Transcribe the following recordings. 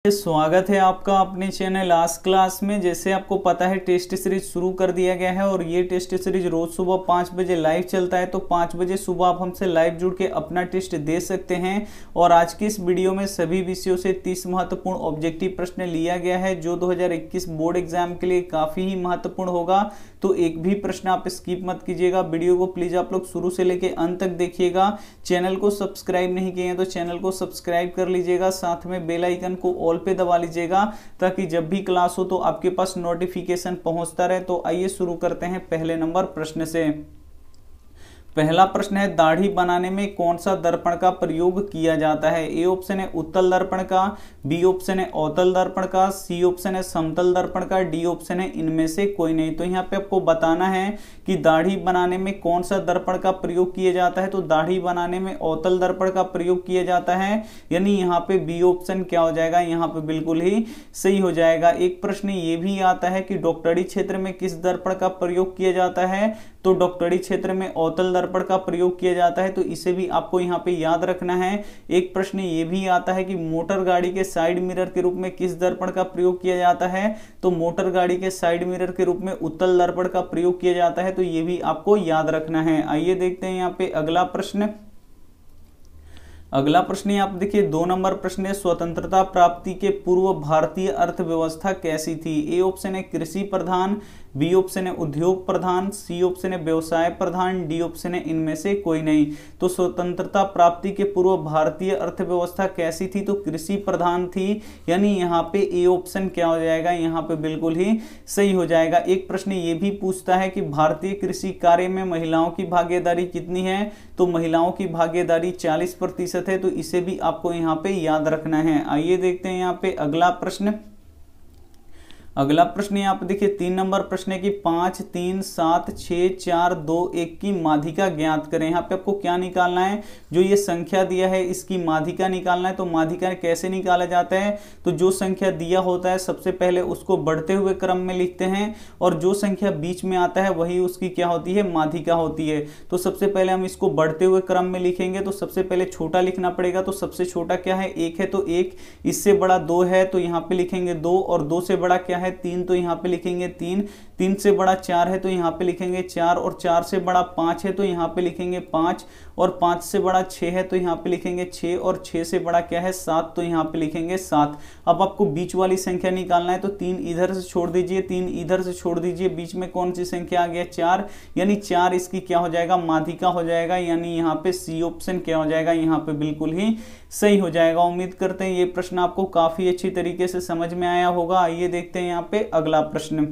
स्वागत है आपका अपने चैनल आज क्लास में। जैसे आपको पता है टेस्ट सीरीज शुरू कर दिया गया है और ये टेस्ट सीरीज रोज सुबह 5 बजे लाइव चलता है। तो 5 बजे सुबह आप हमसे लाइव जुड़ के अपना टेस्ट दे सकते हैं। और आज की इस वीडियो में सभी विषयों से 30 महत्वपूर्ण ऑब्जेक्टिव प्रश्न लिया गया है जो 2021 बोर्ड एग्जाम के लिए काफी ही महत्वपूर्ण होगा। तो एक भी प्रश्न आप स्किप मत कीजिएगा। वीडियो को प्लीज आप लोग शुरू से लेके अंत तक देखिएगा। चैनल को सब्सक्राइब नहीं किए हैं तो चैनल को सब्सक्राइब कर लीजिएगा, साथ में बेल आइकन को ऑल पे दबा लीजिएगा ताकि जब भी क्लास हो तो आपके पास नोटिफिकेशन पहुंचता रहे। तो आइए शुरू करते हैं पहले नंबर प्रश्न से। पहला प्रश्न है, दाढ़ी बनाने में कौन सा दर्पण का प्रयोग किया जाता है? ए ऑप्शन है उत्तल दर्पण का, बी ऑप्शन है अवतल दर्पण का, सी ऑप्शन है समतल दर्पण का, डी ऑप्शन है इनमें से कोई नहीं। तो यहाँ पे आपको बताना है कि दाढ़ी बनाने में कौन सा दर्पण का प्रयोग किया जाता है। तो दाढ़ी बनाने में अवतल दर्पण का प्रयोग किया जाता है, यानी यहाँ पे बी ऑप्शन क्या हो जाएगा, यहाँ पे बिल्कुल ही सही हो जाएगा। एक प्रश्न ये भी आता है कि डॉक्टरी क्षेत्र में किस दर्पण का प्रयोग किया जाता है? तो डॉक्टरी क्षेत्र में अवतल दर्पण का प्रयोग किया जाता है, तो इसे भी आपको यहाँ पे याद रखना है। एक प्रश्न ये भी आता है कि मोटर गाड़ी के साइड मिरर के रूप में किस दर्पण का प्रयोग किया जाता है? तो मोटर गाड़ी के साइड मिरर के रूप में उत्तल दर्पण का प्रयोग किया जाता है, तो ये भी आपको याद रखना है। आइए देखते हैं यहाँ पे अगला प्रश्न। अगला प्रश्न आप देखिए 2 नंबर प्रश्न है, स्वतंत्रता प्राप्ति के पूर्व भारतीय अर्थव्यवस्था कैसी थी? ए ऑप्शन है कृषि प्रधान, बी ऑप्शन है उद्योग प्रधान, सी ऑप्शन है व्यवसाय प्रधान, डी ऑप्शन है इनमें से कोई नहीं। तो स्वतंत्रता प्राप्ति के पूर्व भारतीय अर्थव्यवस्था कैसी थी? तो कृषि प्रधान थी, यानी यहाँ पे ए ऑप्शन क्या हो जाएगा, यहाँ पे बिल्कुल ही सही हो जाएगा। एक प्रश्न ये भी पूछता है कि भारतीय कृषि कार्य में महिलाओं की भागीदारी कितनी है? तो महिलाओं की भागीदारी 40% है, तो इसे भी आपको यहाँ पे याद रखना है। आइए देखते हैं यहाँ पे अगला प्रश्न। अगला प्रश्न आप देखिए 3 नंबर प्रश्न है कि 5, 3, 7, 6, 4, 2, 1 की माध्यिका ज्ञात करें। यहाँ पे आपको क्या निकालना है? जो ये संख्या दिया है इसकी माध्यिका निकालना है। तो माध्यिका कैसे निकाला जाता है? तो जो संख्या दिया होता है सबसे पहले उसको बढ़ते हुए क्रम में लिखते हैं और जो संख्या बीच में आता है वही उसकी क्या होती है, माध्यिका होती है। तो सबसे पहले हम इसको बढ़ते हुए क्रम में लिखेंगे। तो सबसे पहले छोटा लिखना पड़ेगा। तो सबसे छोटा क्या है, 1 है, तो 1, इससे बड़ा 2 है तो यहाँ पे लिखेंगे 2, और 2 से बड़ा क्या है 3, तो यहाँ पे लिखेंगे 3, 3 से बड़ा 4 है तो यहाँ पे लिखेंगे 4, और 4 से बड़ा 5 है तो यहाँ पे लिखेंगे 5, और 5 से बड़ा 6 है तो यहाँ पे लिखेंगे 6, और 6 से बड़ा क्या है 7, तो यहाँ पे लिखेंगे 7। अब आपको बीच वाली संख्या निकालना है। तो 3 इधर से छोड़ दीजिए, 3 इधर से छोड़ दीजिए, बीच में कौन सी संख्या आ गया, 4, यानी 4 इसकी क्या हो जाएगा, माध्यिका हो जाएगा, यानी यहाँ पे सी ऑप्शन क्या हो जाएगा, यहाँ पे बिल्कुल ही सही हो जाएगा। उम्मीद करते हैं ये प्रश्न आपको काफी अच्छी तरीके से समझ में आया होगा। आइए देखते हैं यहाँ पे अगला प्रश्न।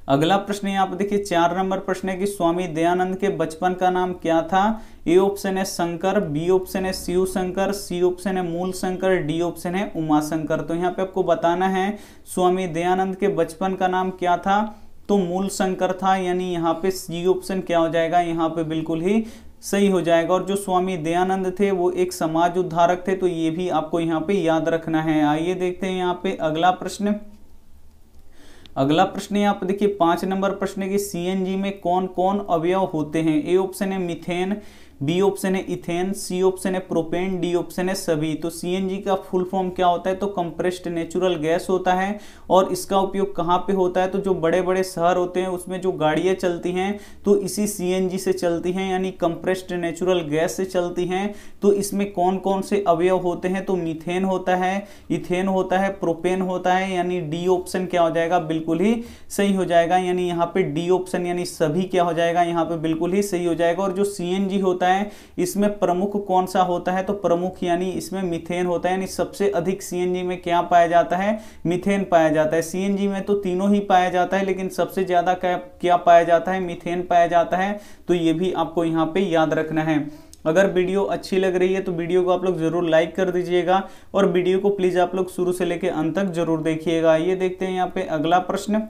अगला प्रश्न यहाँ पे देखिए 4 नंबर प्रश्न है कि स्वामी दयानंद के बचपन का नाम क्या था? ए ऑप्शन है शंकर, बी ऑप्शन है शिव शंकर, सी ऑप्शन है मूल शंकर, डी ऑप्शन है उमा शंकर। तो यहाँ पे आपको बताना है स्वामी दयानंद के बचपन का नाम क्या था? तो मूल शंकर था, यानी यहाँ पे सी ऑप्शन क्या हो जाएगा, यहाँ पे बिल्कुल ही सही हो जाएगा। और जो स्वामी दयानंद थे वो एक समाज उद्धारक थे, तो ये भी आपको यहाँ पे याद रखना है। आइए देखते हैं यहाँ पे अगला प्रश्न। अगला प्रश्न यहाँ पे देखिए 5 नंबर प्रश्न है कि सीएनजी में कौन कौन अवयव होते हैं? ए ऑप्शन है मीथेन, बी ऑप्शन है इथेन, सी ऑप्शन है प्रोपेन, डी ऑप्शन है सभी। तो सीएनजी का फुल फॉर्म क्या होता है? तो कंप्रेस्ड नेचुरल गैस होता है। और इसका उपयोग कहाँ पे होता है? तो जो बड़े बड़े शहर होते हैं उसमें जो गाड़ियाँ चलती हैं तो इसी सीएनजी से चलती हैं, यानी कंप्रेस्ड नेचुरल गैस से चलती हैं। तो इसमें कौन कौन से अवयव होते हैं? तो मीथेन होता है, इथेन होता है, प्रोपेन होता है, यानी डी ऑप्शन क्या हो जाएगा, बिल्कुल ही सही हो जाएगा। यानी यहाँ पे डी ऑप्शन यानी सभी क्या हो जाएगा, यहाँ पे बिल्कुल ही सही हो जाएगा। और जो सीएनजी होता है इसमें प्रमुख कौन सा होता है? तो प्रमुख यानी इसमें मीथेन होता है, यानी सबसे अधिक सीएनजी में क्या पाया जाता है, मीथेन पाया जाता है। सीएनजी में तो तीनों ही पाया जाता है लेकिन सबसे ज्यादा क्या पाया जाता है, मीथेन पाया जाता है। तो ये भी आपको यहाँ पे याद रखना है। अगर वीडियो अच्छी लग रही है तो वीडियो को आप लोग जरूर लाइक कर दीजिएगा और वीडियो को प्लीज आप लोग शुरू से लेकर अंत तक जरूर देखिएगा। ये देखते हैं यहाँ पे अगला प्रश्न।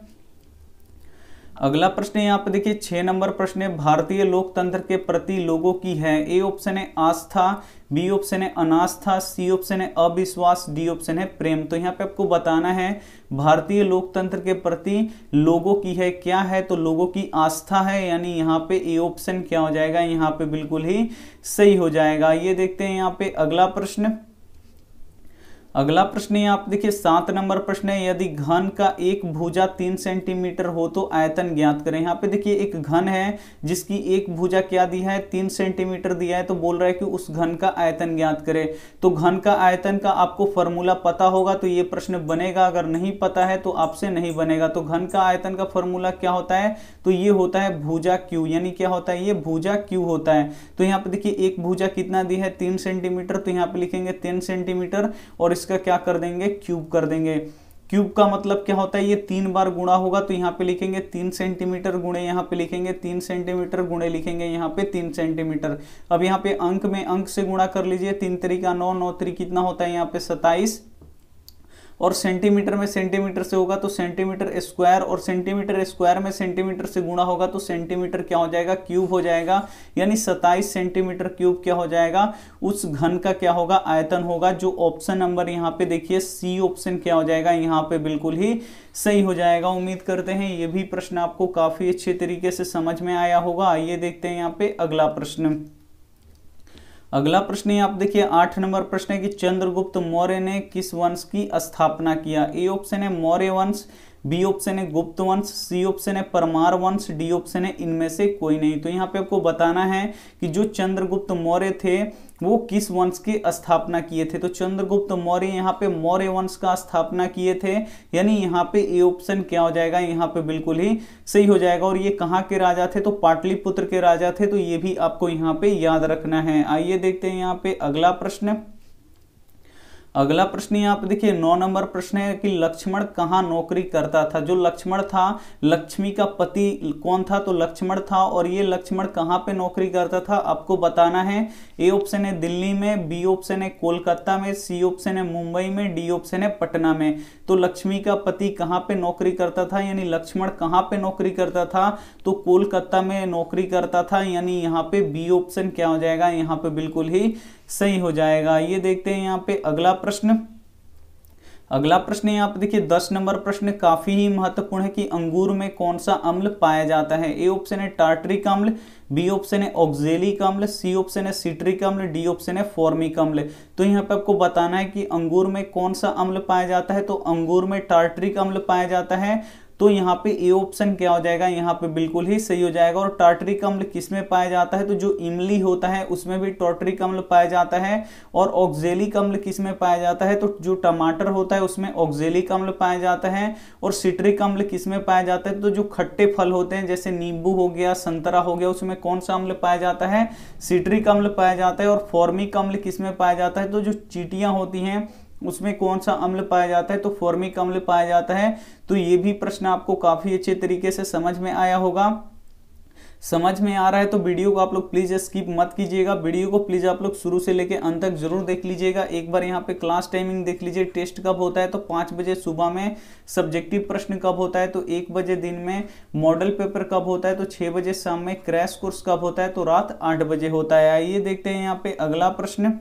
अगला प्रश्न यहाँ पे देखिए 6 नंबर प्रश्न है, भारतीय लोकतंत्र के प्रति लोगों की है। ए ऑप्शन है आस्था, बी ऑप्शन है अनास्था, सी ऑप्शन है अविश्वास, डी ऑप्शन है प्रेम। तो यहाँ पे आपको बताना है भारतीय लोकतंत्र के प्रति लोगों की है क्या है? तो लोगों की आस्था है, यानी यहाँ पे ए ऑप्शन क्या हो जाएगा, यहाँ पे बिल्कुल ही सही हो जाएगा। ये देखते हैं यहाँ पे अगला प्रश्न। अगला प्रश्न है आप देखिए 7 नंबर प्रश्न है, यदि घन का एक भुजा 3 सेंटीमीटर हो तो आयतन ज्ञात करें। यहाँ पे देखिए एक घन है जिसकी एक भुजा क्या दिया है, 3 सेंटीमीटर दिया है, तो बोल रहा है कि उस घन का आयतन ज्ञात करें। तो घन का आयतन का आपको फॉर्मूला पता होगा तो ये प्रश्न बनेगा, अगर नहीं पता है तो आपसे नहीं बनेगा। तो घन का आयतन का फॉर्मूला क्या होता है, तो ये होता है भुजा क्यू, यानी क्या होता है, ये भुजा क्यू होता है। तो यहाँ पे देखिए एक भुजा कितना दी है, 3 सेंटीमीटर, तो यहाँ पे लिखेंगे 3 सेंटीमीटर और इसका क्या कर देंगे, क्यूब कर देंगे। क्यूब का मतलब क्या होता है, ये 3 बार गुणा होगा, तो यहाँ पे लिखेंगे 3 सेंटीमीटर गुणे यहाँ पे लिखेंगे 3 सेंटीमीटर गुणे लिखेंगे यहाँ पे 3 सेंटीमीटर। अब यहाँ पे अंक में अंक से गुणा कर लीजिए, 3 तरीका 9, 9 तरी कितना होता है यहाँ पे 27, और सेंटीमीटर में सेंटीमीटर से होगा तो सेंटीमीटर स्क्वायर, और सेंटीमीटर स्क्वायर में सेंटीमीटर से गुणा होगा तो सेंटीमीटर क्या हो जाएगा, क्यूब हो जाएगा। यानी 27 सेंटीमीटर क्यूब क्या हो जाएगा, उस घन का क्या होगा, आयतन होगा। जो ऑप्शन नंबर यहाँ पे देखिए सी ऑप्शन क्या हो जाएगा, यहाँ पे बिल्कुल ही सही हो जाएगा। उम्मीद करते हैं ये भी प्रश्न आपको काफी अच्छे तरीके से समझ में आया होगा। आइए देखते हैं यहाँ पे अगला प्रश्न। अगला प्रश्न आप देखिए 8 नंबर प्रश्न है कि चंद्रगुप्त मौर्य ने किस वंश की स्थापना किया। ए ऑप्शन है मौर्य वंश, बी ऑप्शन है गुप्त वंश, सी ऑप्शन है परमार वंश, डी ऑप्शन है इनमें से कोई नहीं। तो यहाँ पे आपको बताना है कि जो चंद्रगुप्त मौर्य थे वो किस वंश की स्थापना किए थे। तो चंद्रगुप्त मौर्य यहाँ पे मौर्य वंश का स्थापना किए थे, यानी यहाँ पे ए ऑप्शन क्या हो जाएगा, यहाँ पे बिल्कुल ही सही हो जाएगा। और ये कहाँ के राजा थे, तो पाटलिपुत्र के राजा थे, तो ये भी आपको यहाँ पे याद रखना है। आइए देखते हैं यहाँ पे अगला प्रश्न। अगला प्रश्न यहाँ पे देखिए 9 नंबर प्रश्न है कि लक्ष्मण कहाँ नौकरी करता था। जो लक्ष्मण था, लक्ष्मी का पति कौन था, तो लक्ष्मण था, और ये लक्ष्मण कहाँ पे नौकरी करता था आपको बताना है। ए ऑप्शन है दिल्ली में, बी ऑप्शन है कोलकाता में, सी ऑप्शन है मुंबई में, डी ऑप्शन है पटना में। तो लक्ष्मी का पति कहाँ पे नौकरी करता था, यानी लक्ष्मण कहाँ पे नौकरी करता था, तो कोलकाता में नौकरी करता था, यानी यहाँ पे बी ऑप्शन क्या हो जाएगा, यहाँ पे बिल्कुल ही सही हो जाएगा। ये देखते हैं यहाँ पे अगला प्रश्न। अगला प्रश्न यहाँ पे देखिए 10 नंबर प्रश्न काफी ही महत्वपूर्ण है कि अंगूर में कौन सा अम्ल पाया जाता है। ए ऑप्शन है टार्टरिक अम्ल, बी ऑप्शन है ऑक्जेलिक अम्ल, सी ऑप्शन है सिट्रिक अम्ल, डी ऑप्शन है फॉर्मिक अम्ल। तो यहाँ पे आपको बताना है कि अंगूर में कौन सा अम्ल पाया जाता है। तो अंगूर में टार्टरिक अम्ल पाया जाता है, तो यहाँ पे ए ऑप्शन क्या हो जाएगा, यहाँ पे बिल्कुल ही सही हो जाएगा। और टार्टरिक अम्ल किस में पाया जाता है, तो जो इमली होता है उसमें भी टार्टरिक अम्ल पाया जाता है। और ऑक्जेलिक अम्ल किस में पाया जाता है, तो जो टमाटर होता है उसमें ऑक्जेलिक अम्ल पाया जाता है। और सिट्रिक अम्ल किस में पाया जाता है, तो जो खट्टे फल होते हैं जैसे नींबू हो गया, संतरा हो गया, उसमें कौन सा अम्ल पाया जाता है, सिट्रिक अम्ल पाया जाता है। और फॉर्मिक अम्ल किस में पाया जाता है, तो जो चींटियां होती हैं उसमें कौन सा अम्ल पाया जाता है, तो फॉर्मिक अम्ल पाया जाता है। तो ये भी प्रश्न आपको काफी अच्छे तरीके से समझ में आया होगा। समझ में आ रहा है तो वीडियो को आप लोग प्लीज स्किप मत कीजिएगा, वीडियो को प्लीज आप लोग शुरू से लेके अंत तक जरूर देख लीजिएगा। एक बार यहाँ पे क्लास टाइमिंग देख लीजिए, टेस्ट कब होता है, तो 5 बजे सुबह में। सब्जेक्टिव प्रश्न कब होता है, तो 1 बजे दिन में। मॉडल पेपर कब होता है, तो 6 बजे शाम में। क्रैश कोर्स कब होता है, तो रात 8 बजे होता है। आइए देखते हैं यहाँ पे अगला प्रश्न।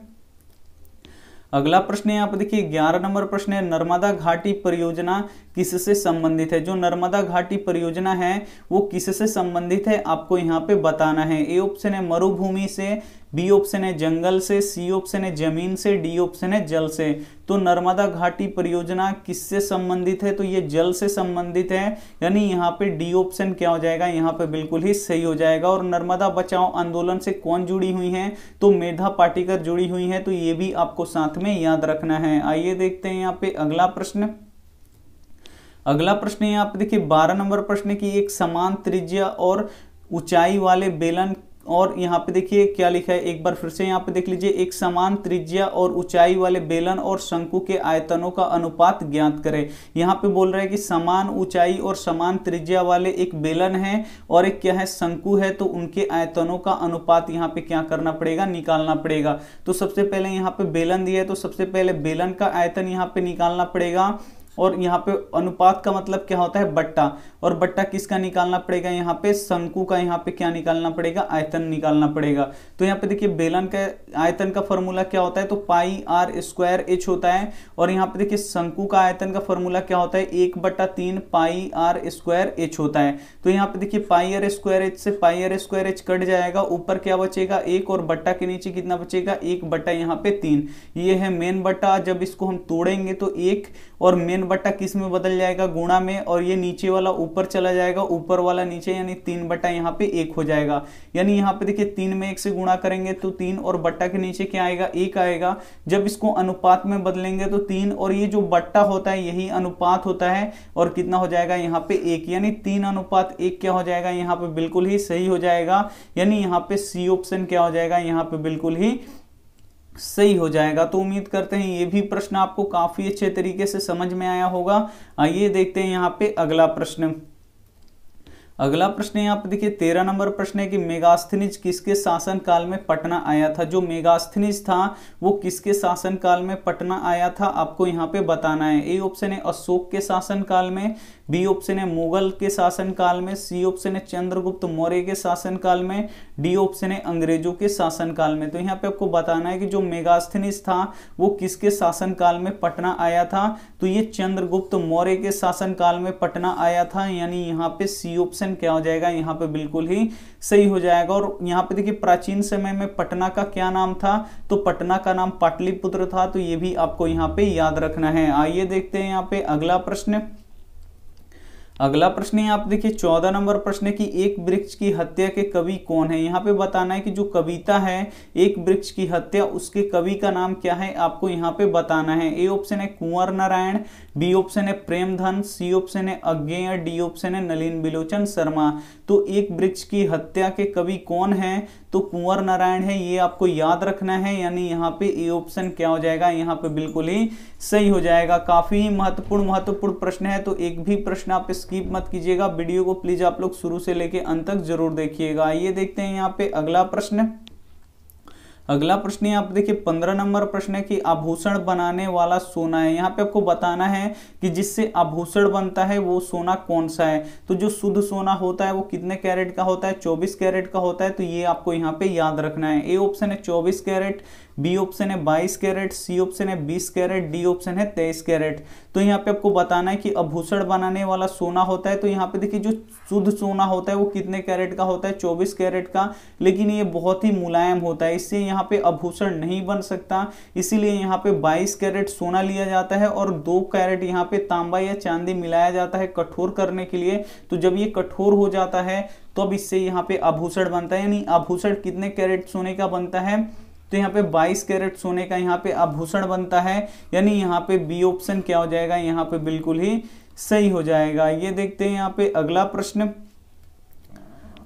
अगला प्रश्न यहाँ पे देखिए 11 नंबर प्रश्न है, नर्मदा घाटी परियोजना किससे संबंधित है। जो नर्मदा घाटी परियोजना है वो किससे संबंधित है आपको यहाँ पे बताना है। ए ऑप्शन है मरुभूमि से, बी ऑप्शन है जंगल से, सी ऑप्शन है जमीन से, डी ऑप्शन है जल से। तो नर्मदा घाटी परियोजना किससे संबंधित है, तो ये जल से संबंधित है, यानी यहाँ पे डी ऑप्शन क्या हो जाएगा, यहाँ पे बिल्कुल ही सही हो जाएगा। और नर्मदा बचाओ आंदोलन से कौन जुड़ी हुई है, तो मेधा पाटिकर जुड़ी हुई है, तो ये भी आपको साथ में याद रखना है। आइए देखते हैं यहाँ पे अगला प्रश्न। अगला प्रश्न यहाँ पे देखिए 12 नंबर प्रश्न की एक समान त्रिज्या और ऊंचाई वाले बेलन, और यहाँ पे देखिए क्या लिखा है, एक बार फिर से यहाँ पे देख लीजिए, एक समान त्रिज्या और ऊंचाई वाले बेलन और शंकु के आयतनों का अनुपात ज्ञात करें। यहाँ पे बोल रहा है कि समान ऊंचाई और समान त्रिज्या वाले एक बेलन है और एक क्या है, शंकु है, तो उनके आयतनों का अनुपात यहाँ पे क्या करना पड़ेगा, निकालना पड़ेगा। तो सबसे पहले यहाँ पे बेलन दिया है, तो सबसे पहले बेलन का आयतन यहाँ पे निकालना पड़ेगा। और यहाँ पे अनुपात का मतलब क्या होता है, बट्टा, और बट्टा किसका निकालना पड़ेगा, यहाँ पे शंकु का यहाँ पे क्या निकालना पड़ेगा, आयतन निकालना पड़ेगा। तो यहाँ पे देखिए बेलन का आयतन का फॉर्मूला क्या होता है, तो पाई आर स्क्वायर एच होता है, और यहाँ पे देखिए शंकु का आयतन का फॉर्मूला क्या होता है, 1/3 पाई आर स्क्वायर एच होता है। तो यहाँ पे देखिए पाई आर स्क्वायर एच से पाई आर स्क्वायर एच कट जाएगा, ऊपर क्या बचेगा 1, और बट्टा के नीचे कितना बचेगा 1/3 यहाँ पे 3। ये है मेन बट्टा, जब इसको हम तोड़ेंगे तो 1 और मेन बट्टा किस में बदल जाएगा, गुणा में, और ये नीचे वाला ऊपर चला जाएगा, ऊपर वाला नीचे, यानी 3/1 यहाँ पे 1 हो जाएगा। यानी यहाँ पे देखिए 3 में 1 से गुणा करेंगे तो 3, और बट्टा के नीचे क्या आएगा 1 आएगा। जब इसको अनुपात में बदलेंगे तो 3, और ये जो बट्टा होता है यही अनुपात होता है, और कितना हो जाएगा यहाँ पे 1, यानी 3:1 क्या हो जाएगा यहाँ पे बिल्कुल ही सही हो जाएगा। यानी यहाँ पे सी ऑप्शन क्या हो जाएगा यहाँ पे बिल्कुल ही सही हो जाएगा। तो उम्मीद करते हैं ये भी प्रश्न आपको काफी अच्छे तरीके से समझ में आया होगा। आइए देखते हैं यहाँ पे अगला प्रश्न। अगला प्रश्न यहाँ पे देखिए 13 नंबर प्रश्न है कि मेगास्थनीज किसके शासन काल में पटना आया था। जो मेगास्थनीज था वो किसके शासन काल में पटना आया था, आपको यहाँ पे बताना है। ए ऑप्शन है अशोक के शासन काल में, बी ऑप्शन है मुगल के शासन काल में, सी ऑप्शन है चंद्रगुप्त मौर्य के शासन काल में, डी ऑप्शन है अंग्रेजों के शासन काल में। तो यहाँ पे आपको बताना है कि जो मेगास्थनीज था वो किसके शासन काल में पटना आया था। तो ये चंद्रगुप्त मौर्य के शासन काल में पटना आया था, यानी यहाँ पे सी ऑप्शन क्या हो जाएगा यहाँ पे बिल्कुल ही सही हो जाएगा। और यहाँ पे देखिए प्राचीन समय में पटना का क्या नाम था, तो पटना का नाम पाटलिपुत्र था। तो ये भी आपको यहाँ पे याद रखना है। आइए देखते हैं यहाँ पे अगला प्रश्न। अगला प्रश्न है आप देखिए 14 नंबर प्रश्न है कि एक वृक्ष की हत्या के कवि कौन है। यहाँ पे बताना है कि जो कविता है एक वृक्ष की हत्या, उसके कवि का नाम क्या है, आपको यहाँ पे बताना है। ए ऑप्शन है कुंवर नारायण, बी ऑप्शन है प्रेमधन, सी ऑप्शन है अज्ञेय, डी ऑप्शन है नलिन बिलोचन शर्मा। तो एक वृक्ष की हत्या के कवि कौन है, तो कुंवर नारायण है, ये आपको याद रखना है। यानी यहाँ पे ए ऑप्शन क्या हो जाएगा यहाँ पे बिल्कुल ही सही हो जाएगा। काफी महत्वपूर्ण प्रश्न है, तो एक भी प्रश्न आप स्किप मत कीजिएगा। वीडियो को प्लीज आप लोग शुरू से लेके अंत तक जरूर देखिएगा। आइए देखते हैं यहाँ पे अगला प्रश्न। अगला प्रश्न यहाँ पे देखिए 15 नंबर प्रश्न है कि आभूषण बनाने वाला सोना है। यहाँ पे आपको बताना है कि जिससे आभूषण बनता है वो सोना कौन सा है। तो जो शुद्ध सोना होता है वो कितने कैरेट का होता है, 24 कैरेट का होता है। तो ये आपको यहाँ पे याद रखना है। ए ऑप्शन है 24 कैरेट, बी ऑप्शन है 22 कैरेट, सी ऑप्शन है 20 कैरेट, डी ऑप्शन है 23 कैरेट। तो यहाँ पे आपको बताना है कि आभूषण बनाने वाला सोना होता है। तो यहाँ पे देखिए जो शुद्ध सोना होता है वो कितने कैरेट का होता है, 24 कैरेट का, लेकिन ये बहुत ही मुलायम होता है, इससे यहाँ पे आभूषण नहीं बन सकता। इसीलिए यहाँ पे 22 कैरेट सोना लिया जाता है और 2 कैरेट यहाँ पे तांबा या चांदी मिलाया जाता है कठोर करने के लिए। तो जब ये कठोर हो जाता है तो अब इससे यहाँ पे आभूषण बनता है। यानी आभूषण कितने कैरेट सोने का बनता है, तो यहाँ पे 22 कैरेट सोने का यहाँ पे आभूषण बनता है। यानी यहाँ पे बी ऑप्शन क्या हो जाएगा यहाँ पे बिल्कुल ही सही हो जाएगा। ये देखते हैं यहाँ पे अगला प्रश्न।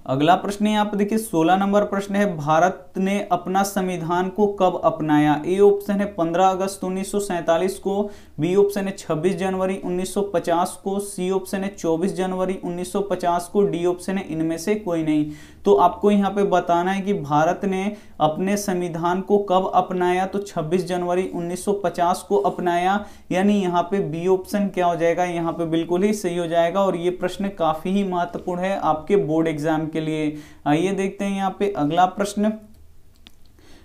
अगला प्रश्न यहाँ पे देखिए 16 नंबर प्रश्न है, भारत ने अपना संविधान को कब अपनाया। ए ऑप्शन है 15 अगस्त 1947 को, बी ऑप्शन है 26 जनवरी 1950 को, सी ऑप्शन है 24 जनवरी 1950 को, डी ऑप्शन है इनमें से कोई नहीं। तो आपको यहाँ पे बताना है कि भारत ने अपने संविधान को कब अपनाया, तो 26 जनवरी 1950 को अपनाया। यानी यहाँ पे बी ऑप्शन क्या हो जाएगा यहाँ पे बिल्कुल ही सही हो जाएगा। और ये प्रश्न काफी ही महत्वपूर्ण है आपके बोर्ड एग्जाम के लिए। आइए देखते हैं यहाँ पे अगला प्रश्न।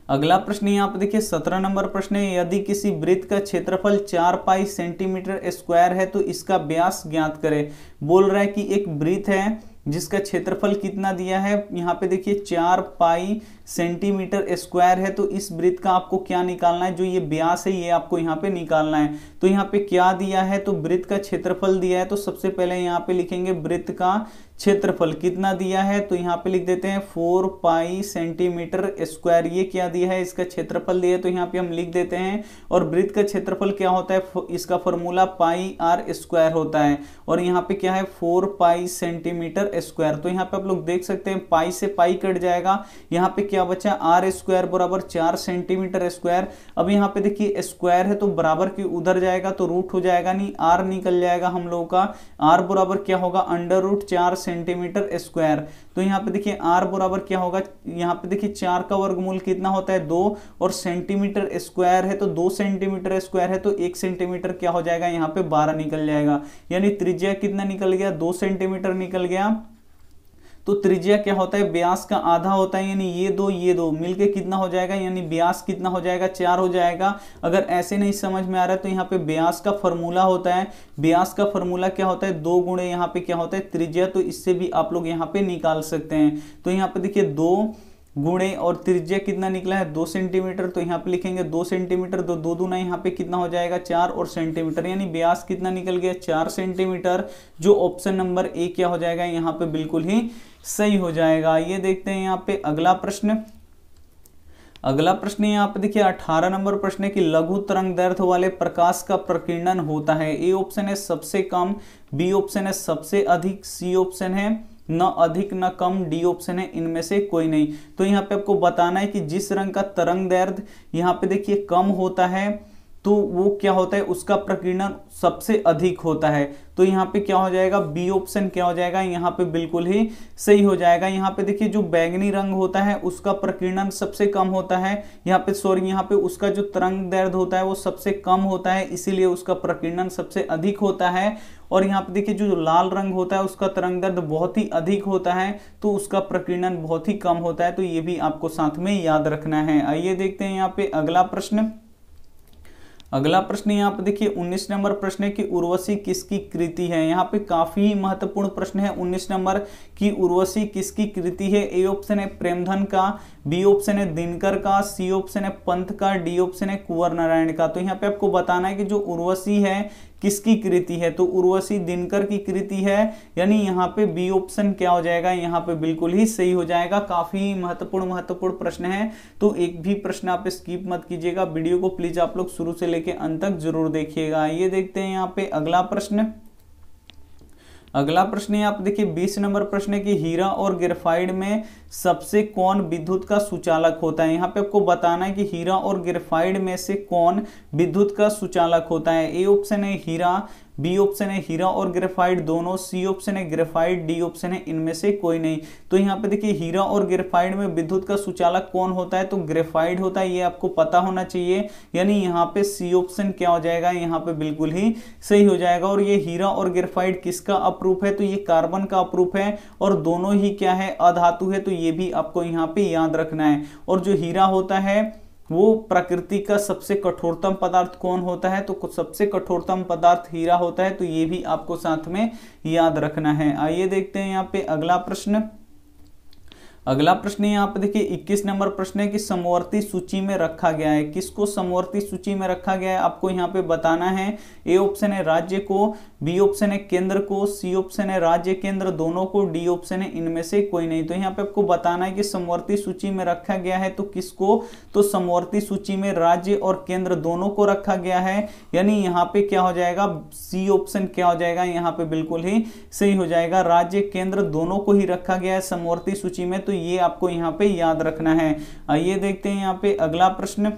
अगला प्रश्न यहाँ पे देखिए 17 नंबर प्रश्न है, यदि किसी वृत्त का क्षेत्रफल 4 पाई सेंटीमीटर स्क्वायर है तो इसका व्यास ज्ञात करें। बोल रहा है कि एक वृत्त है जिसका क्षेत्रफल कितना दिया है, यहाँ पे देखिए 4 पाई सेंटीमीटर स्क्वायर है। तो इस वृत्त का आपको क्या निकालना है, जो ये व्यास है ये आपको यहाँ पे निकालना है। तो यहाँ पे क्या दिया है, तो वृत्त का क्षेत्रफल दिया है। तो सबसे पहले यहाँ पे लिखेंगे वृत्त का क्षेत्रफल कितना दिया है, तो यहाँ पे लिख देते हैं 4 पाई सेंटीमीटर स्क्वायर। ये क्या दिया है, इसका क्षेत्रफल दिया है, तो यहाँ पे हम लिख देते हैं। और वृत्त का क्षेत्रफल क्या होता है, इसका फॉर्मूला पाई आर स्क्वायर होता है। और यहाँ पे क्या है 4 पाई सेंटीमीटर स्क्वायर। तो यहाँ पे आप लोग देख सकते हैं पाई से पाई कट जाएगा, यहाँ पे क्या क्या बचा, आर स्क्वायर बराबर 4 सेंटीमीटर स्क्वायर। अब यहाँ पे देखिए स्क्वायर है तो बराबर की उधर जाएगा तो रूट हो जाएगा, नहीं आर निकल जाएगा हम लोगों का। आर बराबर क्या होगा, अंडर रूट 4 सेंटीमीटर स्क्वायर। तो यहाँ पे देखिए आर बराबर क्या होगा, यहाँ पे देखिए 4 का वर्गमूल कितना होता है 2, और सेंटीमीटर स्क्वायर है तो 2 सेंटीमीटर स्क्वायर है तो 1 सेंटीमीटर क्या हो जाएगा, यहाँ पे 12 निकल जाएगा। यानी त्रिज्या कितना निकल गया, 2 सेंटीमीटर निकल गया। तो त्रिज्या क्या होता है, व्यास का आधा होता है, यानी ये दो मिलके कितना हो जाएगा, यानी व्यास कितना हो जाएगा, 4 हो जाएगा। अगर ऐसे नहीं समझ में आ रहा है तो यहाँ पे व्यास का फॉर्मूला होता है, व्यास का फॉर्मूला क्या होता है, 2 गुणे यहाँ पे क्या होता है त्रिज्या, तो इससे भी आप लोग यहाँ पे निकाल सकते हैं। तो यहाँ पे देखिए 2 गुणे और त्रिज्या कितना निकला है 2 सेंटीमीटर, तो यहाँ पे लिखेंगे 2 सेंटीमीटर, तो 2 दूना यहाँ पे कितना हो जाएगा 4 और सेंटीमीटर, यानी व्यास कितना निकल गया 4 सेंटीमीटर। जो ऑप्शन नंबर ए क्या हो जाएगा यहाँ पे बिल्कुल ही सही हो जाएगा। ये देखते हैं यहाँ पे अगला प्रश्न। अगला प्रश्न यहाँ पे देखिए 18 नंबर प्रश्न है कि लघु तरंगदैर्घ्य वाले प्रकाश का प्रकीर्णन होता है। ए ऑप्शन है सबसे कम, बी ऑप्शन है सबसे अधिक, सी ऑप्शन है न अधिक न कम, डी ऑप्शन है इनमें से कोई नहीं। तो यहाँ पे आपको बताना है कि जिस रंग का तरंगदैर्घ्य यहाँ पे देखिए कम होता है तो वो क्या होता है, उसका प्रकीर्णन सबसे अधिक होता है। तो यहाँ पे क्या हो जाएगा, बी ऑप्शन क्या हो जाएगा, यहाँ पे बिल्कुल ही सही हो जाएगा। यहाँ पे देखिए जो बैंगनी रंग होता है उसका प्रकीर्णन सबसे कम होता है, यहाँ पे सॉरी यहाँ पे उसका जो तरंगदैर्घ्य होता है वो सबसे कम होता है, इसीलिए उसका प्रकीर्णन सबसे अधिक होता है। और यहाँ पे देखिए जो लाल रंग होता है उसका तरंगदैर्घ्य बहुत ही अधिक होता है तो उसका प्रकीर्णन बहुत ही कम होता है। तो ये भी आपको साथ में याद रखना है। आइए देखते हैं यहाँ पे अगला प्रश्न। अगला प्रश्न यहाँ पे देखिए 19 नंबर प्रश्न है कि उर्वशी किसकी कृति है। यहाँ पे काफी महत्वपूर्ण प्रश्न है 19 नंबर की उर्वशी किसकी कृति है। ए ऑप्शन है प्रेमधन का, बी ऑप्शन है दिनकर का, सी ऑप्शन है पंत का, डी ऑप्शन है कुंवर नारायण का। तो यहाँ पे आपको बताना है कि जो उर्वशी है किसकी कृति है। तो उर्वशी दिनकर की कृति है, यानी यहाँ पे बी ऑप्शन क्या हो जाएगा, यहाँ पे बिल्कुल ही सही हो जाएगा। काफी महत्वपूर्ण प्रश्न है तो एक भी प्रश्न आप स्किप मत कीजिएगा। वीडियो को प्लीज आप लोग शुरू से लेके अंत तक जरूर देखिएगा। ये देखते हैं यहाँ पे अगला प्रश्न। अगला प्रश्न यहाँ पे देखिए 20 नंबर प्रश्न है कि हीरा और ग्रेफाइट में सबसे कौन विद्युत का सुचालक होता है। यहाँ पे आपको बताना है कि हीरा और ग्रेफाइट में से कौन विद्युत का सुचालक होता है। ए ऑप्शन है हीरा, बी ऑप्शन है हीरा और ग्रेफाइट दोनों, सी ऑप्शन है ग्रेफाइट, डी ऑप्शन है इनमें से कोई नहीं। तो यहाँ पे देखिए हीरा और ग्रेफाइट में विद्युत का सुचालक कौन होता है, तो ग्रेफाइट होता है, ये आपको पता होना चाहिए। यानी यहाँ पे सी ऑप्शन क्या हो जाएगा, यहाँ पे बिल्कुल ही सही हो जाएगा। और ये हीरा और ग्रेफाइट किसका अपरूप है, तो ये कार्बन का अपरूप है और दोनों ही क्या है अधातु है, तो ये भी आपको यहाँ पे याद रखना है। और जो हीरा होता है वो प्रकृति का सबसे कठोरतम पदार्थ कौन होता है, तो सबसे कठोरतम पदार्थ हीरा होता है, तो ये भी आपको साथ में याद रखना है। आइए देखते हैं यहाँ पे अगला प्रश्न। अगला प्रश्न यहाँ पे देखिए 21 नंबर प्रश्न है कि समवर्ती सूची में रखा गया है। किसको समवर्ती सूची में रखा गया है आपको यहाँ पे बताना है। ए ऑप्शन है राज्य को, बी ऑप्शन है केंद्र को, सी ऑप्शन है राज्य केंद्र दोनों को, डी ऑप्शन है इनमें से कोई नहीं। तो यहाँ पे आपको बताना है कि समवर्ती सूची में रखा गया है तो किसको, तो समवर्ती सूची में राज्य और केंद्र दोनों को रखा गया है, यानी यहाँ पे क्या हो जाएगा, सी ऑप्शन क्या हो जाएगा, यहाँ पे बिल्कुल ही सही हो जाएगा। राज्य केंद्र दोनों को ही रखा गया है समवर्ती सूची में, तो ये आपको यहाँ पे याद रखना है। आइए देखते हैं यहाँ पे अगला प्रश्न।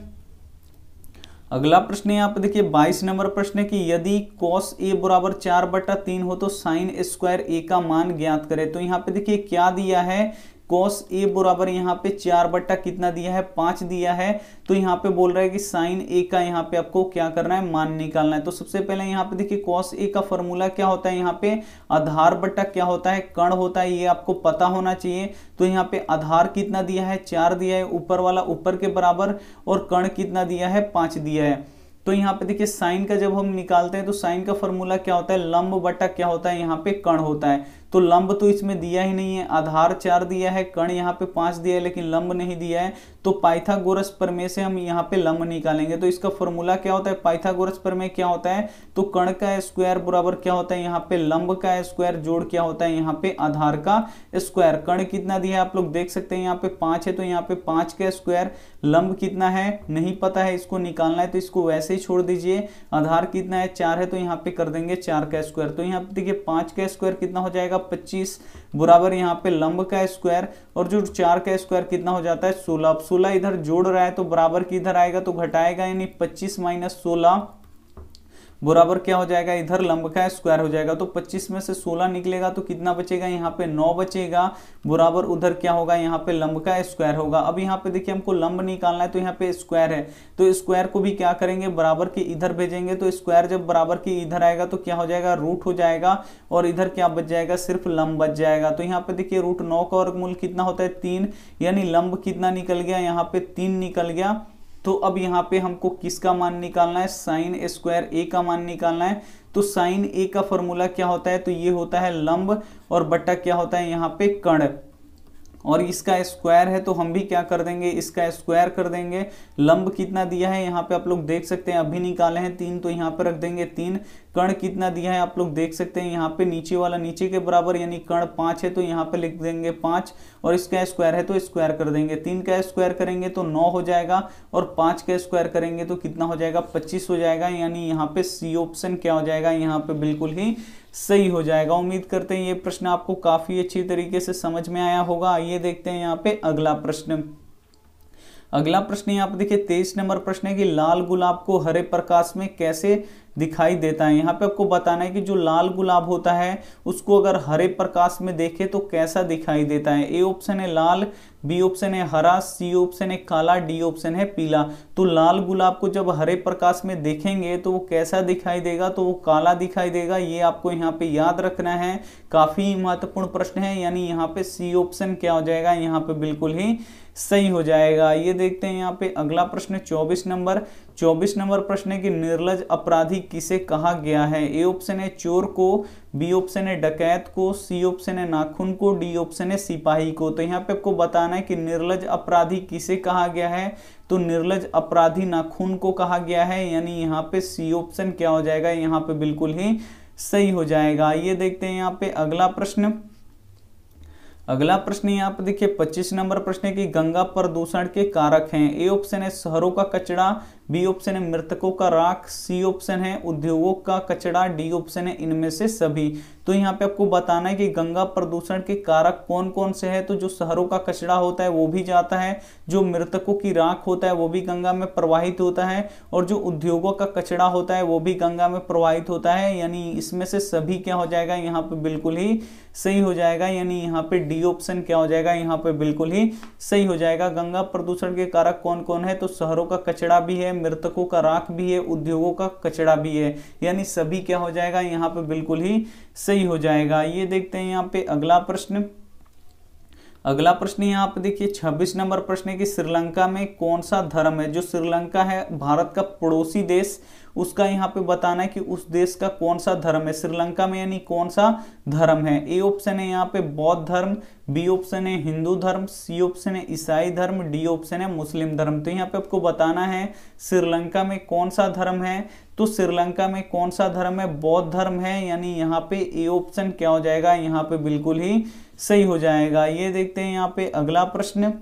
अगला प्रश्न यहाँ पे देखिए 22 नंबर प्रश्न है कि यदि cos a बराबर 4/3 हो तो sin स्क्वायर a का मान ज्ञात करें। तो यहाँ पे देखिए क्या दिया है, cos a बराबर यहाँ पे 4 कितना दिया है 5 दिया है। तो यहाँ पे बोल रहा है कि sin a का यहाँ पे आपको क्या करना है, मान निकालना है। तो सबसे पहले यहाँ पे देखिए cos a का फॉर्मूला क्या होता है, यहाँ पे आधार बट्टा क्या होता है, कण होता है, ये आपको पता होना चाहिए। तो यहाँ पे आधार कितना दिया है 4 दिया है, ऊपर वाला ऊपर के बराबर, और कण कितना दिया है 5 दिया है। तो यहाँ पे देखिए साइन का जब हम निकालते हैं तो साइन का फॉर्मूला क्या होता है, लंब बटा क्या होता है, यहाँ पे कण होता है। तो लंब तो इसमें दिया ही नहीं है, आधार 4 दिया है, कण यहाँ पे 5 दिया है, लेकिन लंब नहीं दिया है। तो पाइथागोरस प्रमेय से हम यहाँ पे लंब निकालेंगे। तो इसका फॉर्मूला क्या होता है, पाइथागोरस प्रमेय क्या होता है, तो कण का स्क्वायर बराबर क्या होता है, यहाँ पे लंब का स्क्वायर जोड़ क्या होता है, यहाँ पे आधार का स्क्वायर। कण कितना दिया है आप लोग देख सकते हैं, यहाँ पे 5 है, तो यहाँ पे 5 का स्क्वायर। लंब कितना है नहीं पता है, इसको निकालना है, तो इसको वैसे ही छोड़ दीजिए। आधार कितना है 4 है, तो यहाँ पे कर देंगे 4 का स्क्वायर। तो यहाँ पे देखिए 5 का स्क्वायर कितना हो जाएगा 25 बराबर यहाँ पे लंब का स्क्वायर, और जो 4 का स्क्वायर कितना हो जाता है 16। अब 16 इधर जोड़ रहा है तो बराबर की इधर आएगा तो घटाएगा, यानी 25 माइनस 16 बराबर क्या हो जाएगा, इधर लंब का स्क्वायर हो जाएगा। तो 25 में से 16 निकलेगा तो कितना बचेगा, यहाँ पे 9 बचेगा, बराबर उधर क्या होगा, यहाँ पे लंब का स्क्वायर होगा। अब यहाँ पे देखिए हमको लंब निकालना है तो यहाँ पे स्क्वायर है, तो स्क्वायर को भी क्या करेंगे, बराबर के इधर भेजेंगे। तो स्क्वायर जब बराबर के इधर आएगा तो क्या हो जाएगा, रूट हो जाएगा, और इधर क्या बच जाएगा, सिर्फ लंब बच जाएगा। तो यहाँ पे देखिए रूट 9 का वर्गमूल कितना होता है 3, यानी लंब कितना निकल गया, यहाँ पे 3 निकल गया। तो अब यहाँ पे हमको किसका मान निकालना है, साइन स्क्वायर ए का मान निकालना है। तो साइन ए का फॉर्मूला क्या होता है, तो ये होता है लंब, और बट्टा क्या होता है यहाँ पे कर्ण, और इसका स्क्वायर है तो हम भी क्या कर देंगे, इसका स्क्वायर कर देंगे। लंब कितना दिया है यहाँ पे आप लोग देख सकते हैं, अभी निकाले हैं 3, तो यहाँ पे रख देंगे 3। कर्ण कितना दिया है आप लोग देख सकते हैं, यहाँ पे नीचे वाला नीचे के बराबर, यानी कर्ण 5 है तो यहाँ पे लिख देंगे 5, और इसका स्क्वायर है तो स्क्वायर कर देंगे। 3 का स्क्वायर करेंगे तो 9 हो जाएगा, और 5 का स्क्वायर करेंगे तो कितना हो जाएगा, 25 हो जाएगा। यानी यहाँ पे सी ऑप्शन क्या हो जाएगा, यहाँ पे बिल्कुल ही सही हो जाएगा। उम्मीद करते हैं ये प्रश्न आपको काफी अच्छी तरीके से समझ में आया होगा। आइए देखते हैं यहाँ पे अगला प्रश्न। अगला प्रश्न यहाँ पे देखिए 23 नंबर प्रश्न है कि लाल गुलाब को हरे प्रकाश में कैसे दिखाई देता है। यहाँ पे आपको बताना है कि जो लाल गुलाब होता है उसको अगर हरे प्रकाश में देखे तो कैसा दिखाई देता है। ए ऑप्शन है लाल, बी ऑप्शन है हरा, सी ऑप्शन है काला, डी ऑप्शन है पीला। तो लाल गुलाब को जब हरे प्रकाश में देखेंगे तो वो कैसा दिखाई देगा, तो वो काला दिखाई देगा। ये आपको यहाँ पे याद रखना है, काफी महत्वपूर्ण प्रश्न है। यानी यहाँ पे सी ऑप्शन क्या हो जाएगा, यहाँ पे बिल्कुल ही सही हो जाएगा। ये देखते हैं यहाँ पे अगला प्रश्न 24 नंबर प्रश्न है कि निर्लज अपराधी किसे कहा गया है। ए ऑप्शन है चोर को, बी ऑप्शन है डकैत को, सी ऑप्शन है नाखून को, डी ऑप्शन है सिपाही को। तो यहाँ पे आपको बताना है कि निर्लज अपराधी किसे कहा गया है, तो निर्लज अपराधी नाखून को कहा गया है। यानी यहाँ पे सी ऑप्शन क्या हो जाएगा, यहाँ पे बिल्कुल ही सही हो जाएगा। ये देखते हैं यहाँ पे अगला प्रश्न यहाँ पे देखिए 25 नंबर प्रश्न है कि गंगा प्रदूषण के कारक हैं। ए ऑप्शन है शहरों का कचरा, बी ऑप्शन है मृतकों का राख, सी ऑप्शन है उद्योगों का कचरा, डी ऑप्शन है इनमें से सभी। तो यहाँ पे आपको बताना है कि गंगा प्रदूषण के कारक कौन कौन से हैं। तो जो शहरों का कचरा होता है वो भी जाता है, जो मृतकों की राख होता है वो भी गंगा में प्रवाहित होता है, और जो उद्योगों का कचरा होता है वो भी गंगा में प्रवाहित होता है। यानी इसमें से सभी क्या हो जाएगा, यहाँ पे बिल्कुल ही सही हो जाएगा। यानी यहाँ पे डी ऑप्शन क्या हो जाएगा, यहाँ पे बिल्कुल ही सही हो जाएगा। गंगा प्रदूषण के कारक कौन कौन है, तो शहरों का कचरा भी है, मृतकों का राख भी है, उद्योगों का कचरा भी है। यानी सभी क्या हो जाएगा, यहाँ पे बिल्कुल ही सही हो जाएगा। ये देखते हैं यहाँ पे अगला प्रश्न यहाँ पे देखिए 26 नंबर प्रश्न है कि श्रीलंका में कौन सा धर्म है। जो श्रीलंका है भारत का पड़ोसी देश, उसका यहाँ पे बताना है कि उस देश का कौन सा धर्म है श्रीलंका में, यानी कौन सा धर्म है। ए ऑप्शन है यहाँ पे बौद्ध धर्म, बी ऑप्शन है हिंदू धर्म, सी ऑप्शन है ईसाई धर्म, डी ऑप्शन है मुस्लिम धर्म। तो यहाँ पे आपको बताना है श्रीलंका में कौन सा धर्म है। तो श्रीलंका में कौन सा धर्म है, बौद्ध धर्म है। यानी यहाँ पे ए ऑप्शन क्या हो जाएगा, यहाँ पे बिल्कुल ही सही हो जाएगा। ये देखते हैं यहाँ पे अगला प्रश्न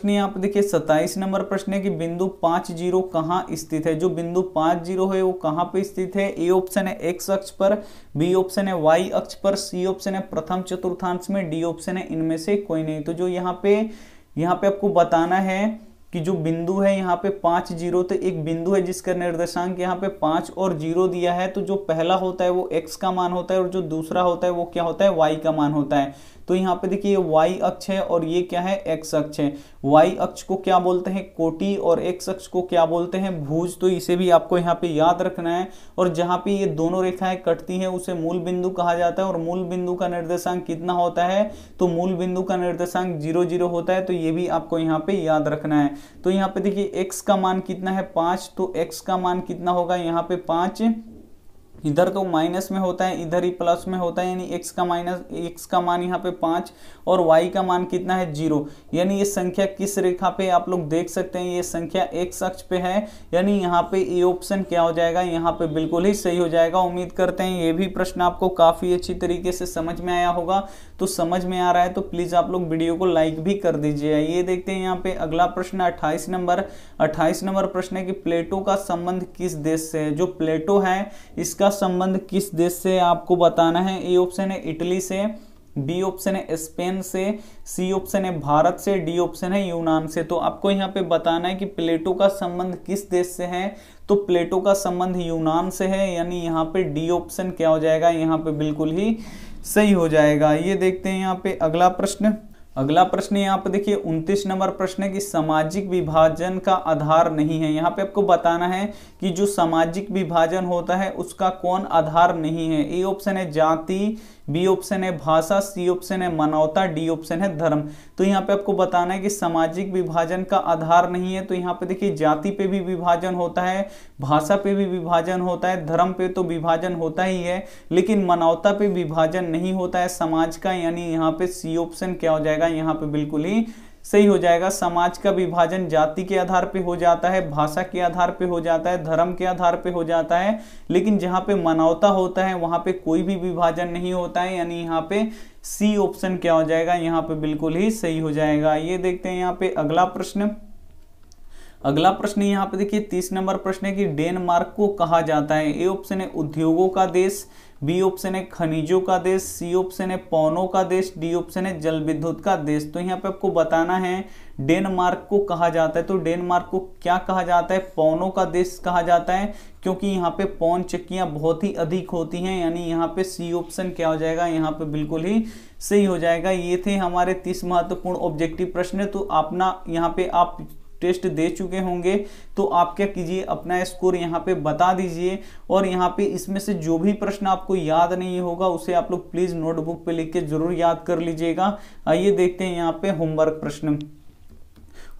यहाँ पे देखिए 27 नंबर प्रश्न है कि बिंदु 50 कहाँ स्थित है। जो बिंदु 50 है वो कहाँ पे स्थित है। ए ऑप्शन है एक्स अक्ष पर, बी ऑप्शन है वाई अक्ष पर, सी ऑप्शन है प्रथम चतुर्थांश में, डी ऑप्शन है इनमें से कोई नहीं। तो जो यहाँ पे आपको बताना है कि जो बिंदु है यहाँ पे 50, तो एक बिंदु है जिसका निर्देशांक यहाँ पे 5 और 0 दिया है। तो जो पहला होता है वो x का मान होता है, और जो दूसरा होता है वो क्या होता है, y का मान होता है। तो यहाँ पे देखिए ये y अक्ष है और ये क्या है, x अक्ष है। y अक्ष को क्या बोलते हैं, कोटि, और x अक्ष को क्या बोलते हैं, भुज। तो इसे भी आपको यहाँ पे याद रखना है। और जहाँ पे ये दोनों रेखाएं कटती हैं उसे मूल बिंदु कहा जाता है, और मूल बिंदु का निर्देशांक कितना होता है, तो मूल बिंदु का निर्देशांक 0 0 होता है। तो ये भी आपको यहाँ पे याद रखना है। तो यहाँ पे देखिए x का मान कितना है 5, तो x का मान कितना होगा यहाँ पे 5, इधर तो माइनस में होता है, इधर ही प्लस में होता है। यानी x का मान यहाँ पे 5 और y का मान कितना है 0। यानी ये संख्या किस रेखा पे आप लोग देख सकते हैं, ये संख्या x अक्ष पे है। यानी यहाँ पे ए ऑप्शन क्या हो जाएगा, यहाँ पे बिल्कुल ही सही हो जाएगा। उम्मीद करते हैं ये भी प्रश्न आपको काफी अच्छी तरीके से समझ में आया होगा। तो समझ में आ रहा है तो प्लीज आप लोग वीडियो को लाइक भी कर दीजिए। ये देखते हैं यहाँ पे अगला प्रश्न 28 नंबर प्रश्न है कि प्लेटो का संबंध किस देश से है। जो प्लेटो है इसका संबंध किस देश से आपको बताना है। ए ऑप्शन है इटली से, बी ऑप्शन है स्पेन से, सी ऑप्शन है भारत से, डी ऑप्शन है यूनान से। तो आपको यहाँ पे बताना है कि प्लेटो का संबंध किस देश से है। तो प्लेटो का संबंध यूनान से है, यानी यहाँ पे डी ऑप्शन क्या हो जाएगा, यहाँ पे बिल्कुल ही सही हो जाएगा। ये देखते हैं यहाँ पे अगला प्रश्न। अगला प्रश्न यहाँ पे देखिए 29 नंबर प्रश्न है कि सामाजिक विभाजन का आधार नहीं है। यहाँ पे आपको बताना है कि जो सामाजिक विभाजन होता है उसका कौन आधार नहीं है। ए ऑप्शन है जाति, बी ऑप्शन है भाषा, सी ऑप्शन है मानवता, डी ऑप्शन है धर्म। तो यहाँ पे आपको बताना है कि सामाजिक विभाजन का आधार नहीं है। तो यहाँ पे देखिए जाति पे भी विभाजन होता है, भाषा पे भी विभाजन होता है, धर्म पे तो विभाजन होता ही है, लेकिन मानवता पे विभाजन नहीं होता है समाज का, यानी यहाँ पे सी ऑप्शन क्या हो जाएगा, यहाँ पे बिल्कुल ही सही हो जाएगा। समाज का विभाजन जाति के आधार पे हो जाता है, भाषा के आधार पे हो जाता है, धर्म के आधार पे हो जाता है, लेकिन जहां पे मानवता होता है वहां पे कोई भी विभाजन नहीं होता है, यानी यहाँ पे सी ऑप्शन क्या हो जाएगा, यहाँ पे बिल्कुल ही सही हो जाएगा। ये देखते हैं यहाँ पे अगला प्रश्न। अगला प्रश्न यहाँ पे देखिए 30 नंबर प्रश्न है कि डेनमार्क को कहा जाता है। ए ऑप्शन है उद्योगों का देश, बी ऑप्शन है खनिजों का देश, सी ऑप्शन है पौनों का देश, डी ऑप्शन है जल विद्युत का देश। तो यहाँ पे आपको बताना है डेनमार्क को कहा जाता है। तो डेनमार्क को क्या कहा जाता है, पौनों का देश कहा जाता है, क्योंकि यहाँ पे पौन चक्कियां बहुत ही अधिक होती हैं, यानी यहाँ पे सी ऑप्शन क्या हो जाएगा, यहाँ पे बिल्कुल ही सही हो जाएगा। ये थे हमारे 30 महत्वपूर्ण ऑब्जेक्टिव प्रश्न। तो अपना यहाँ पे आप टेस्ट दे चुके होंगे, तो आप क्या कीजिए अपना स्कोर यहाँ पे बता दीजिए, और यहाँ पे इसमें से जो भी प्रश्न आपको याद नहीं होगा उसे आप लोग प्लीज नोटबुक पे लिख के जरूर याद कर लीजिएगा। आइए देखते हैं यहाँ पे होमवर्क प्रश्न।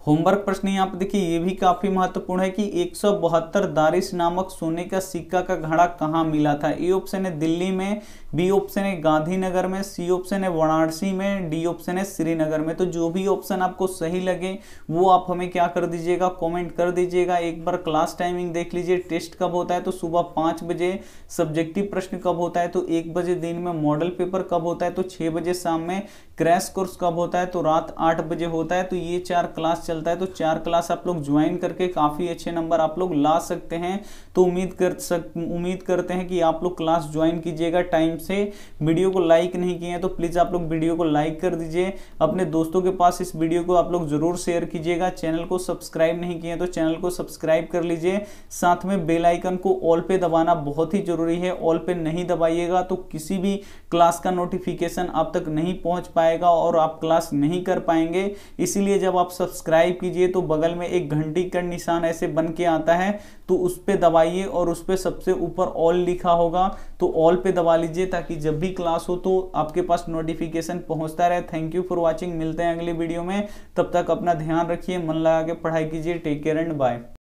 होमवर्क प्रश्न यहाँ पे देखिए ये भी काफी महत्वपूर्ण है कि 172 दारिश नामक सोने का सिक्का का घड़ा कहाँ मिला था। ए ऑप्शन है दिल्ली में, बी ऑप्शन है गांधीनगर में, सी ऑप्शन है वाराणसी में, डी ऑप्शन है श्रीनगर में। तो जो भी ऑप्शन आपको सही लगे वो आप हमें क्या कर दीजिएगा, कमेंट कर दीजिएगा। एक बार क्लास टाइमिंग देख लीजिए, टेस्ट कब होता है तो सुबह 5 बजे, सब्जेक्टिव प्रश्न कब होता है तो 1 बजे, दिन में मॉडल पेपर कब होता है तो 6 बजे, शाम में क्रैश कोर्स कब होता है तो रात 8 बजे होता है। तो ये 4 क्लास चलता है, तो 4 क्लास आप लोग ज्वाइन करके काफी अच्छे नंबर आप लोग ला सकते हैं। तो उम्मीद करते हैं कि आप लोग क्लास ज्वाइन कीजिएगा टाइम से। वीडियो को लाइक नहीं किए हैं तो प्लीज आप लोग वीडियो को लाइक कर दीजिए, अपने दोस्तों के पास इस वीडियो को आप लोग जरूर शेयर कीजिएगा। चैनल को सब्सक्राइब नहीं किए तो चैनल को सब्सक्राइब कर लीजिए, साथ में बेल आइकन को ऑल पे दबाना बहुत ही जरूरी है। ऑल पे नहीं दबाइएगा तो किसी भी क्लास का नोटिफिकेशन आप तक नहीं पहुंच पाएगा और आप क्लास नहीं कर पाएंगे। इसीलिए जब आप सब्सक्राइब कीजिए तो बगल में एक घंटी का निशान ऐसे बन के आता है, तो उस पे दबाइए और उस पे सबसे ऊपर ऑल लिखा होगा तो ऑल पे दबा लीजिए, ताकि जब भी क्लास हो तो आपके पास नोटिफिकेशन पहुंचता रहे। थैंक यू फॉर वॉचिंग, मिलते हैं अगले वीडियो में। तब तक अपना ध्यान रखिए, मन लगा के पढ़ाई कीजिए। Take care and bye.